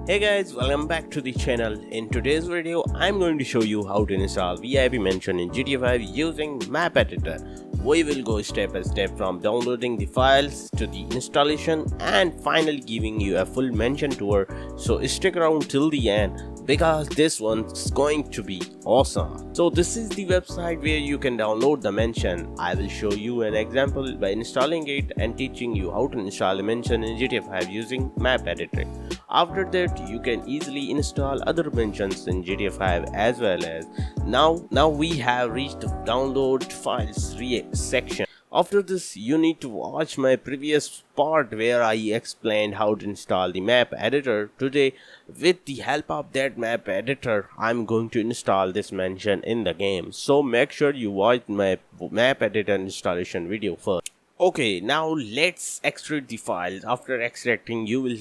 Hey guys, welcome back to the channel. In today's video, I'm going to show you how to install VIP Mansion in GTA 5 using Map Editor. We will go step by step from downloading the files to the installation and finally giving you a full mansion tour. So stick around till the end because this one's going to be awesome. So this is the website where you can download the mansion. I will show you an example by installing it and teaching you how to install a mansion in GTA 5 using Map Editor. After that, you can easily install other mansions in GTA 5 as well as now we have reached the download files section. After this, you need to watch my previous part where I explained how to install the map editor. Today, with the help of that map editor, I'm going to install this mansion in the game. So make sure you watch my map editor installation video first. Okay, now let's extract the files. After extracting, you will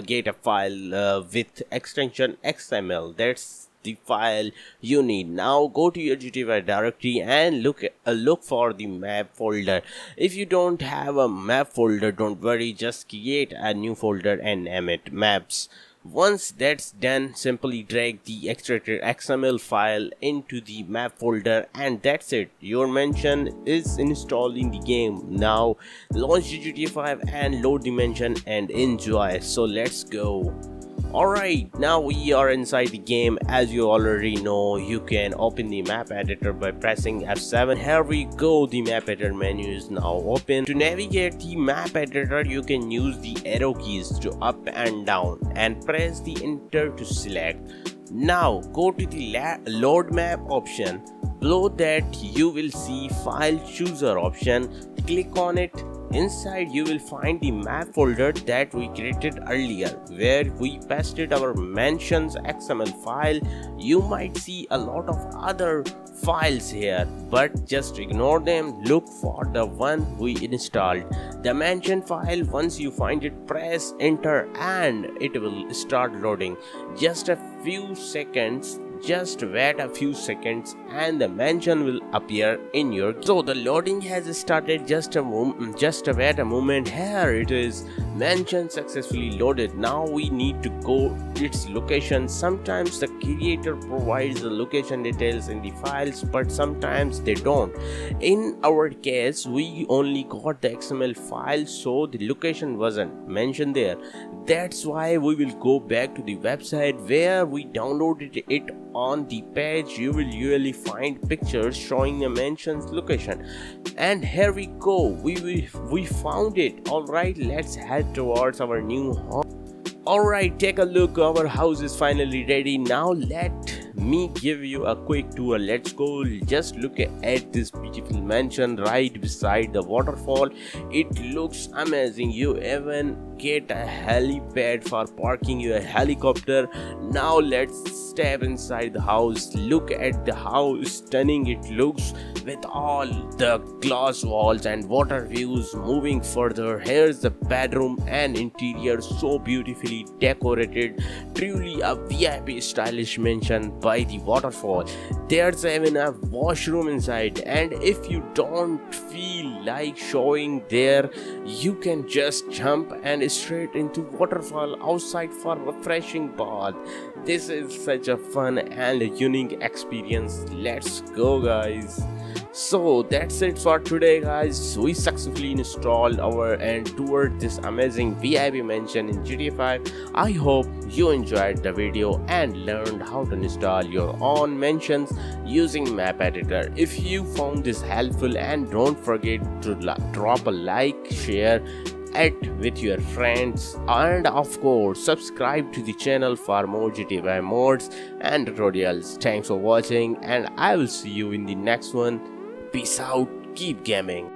get a file with extension XML. That's the file you need. Now go to your GTA directory and look for the map folder. If you don't have a map folder, don't worry, just create a new folder and name it maps. Once that's done, simply drag the extracted XML file into the map folder and that's it. Your mansion is installed in the game. Now launch the GTA 5 and load the mansion and enjoy. So let's go. Alright, now we are inside the game. As you already know, you can open the map editor by pressing F7. Here we go, the map editor menu is now open. To navigate the map editor, you can use the arrow keys to up and down and press the enter to select. Now go to the load map option. Below that you will see file chooser option. Click on it. Inside you will find the map folder that we created earlier where we pasted our mansions XML file. You might see a lot of other files here, but just ignore them. Look for the one we installed, the mansion file. Once you find it, press enter and it will start loading. Just a few seconds. Just wait a few seconds and the mansion will appear in your game. So the loading has started. Just wait a moment. Here it is, mansion successfully loaded. Now we need to go its location. Sometimes the creator provides the location details in the files, but sometimes they don't. In our case, we only got the XML file, so the location wasn't mentioned there. That's why we will go back to the website where we downloaded it. On the page you will usually find pictures showing the mansion's location, and here we go, we found it. Alright, let's head towards our new home. Alright, take a look, our house is finally ready. Now let me give you a quick tour. Let's go. Just look at this beautiful mansion right beside the waterfall. It looks amazing. You even get a helipad for parking your helicopter. Now let's step inside the house. Look at the house, stunning it looks with all the glass walls and water views. Moving further, here's the bedroom and interior, so beautifully decorated. Truly a VIP stylish mansion by the waterfall. There's even a washroom inside, and if you don't feel like showing there, you can just jump and straight into waterfall outside for a refreshing bath. This is such a fun and unique experience. Let's go, guys. So that's it for today, guys. We successfully installed and toured this amazing VIP mansion in GTA 5. I hope you enjoyed the video and learned how to install your own mansions using map editor. If you found this helpful, and don't forget to drop a like, share it with your friends, and of course subscribe to the channel for more GTA 5 mods and tutorials. Thanks for watching and I will see you in the next one. Peace out, keep gaming.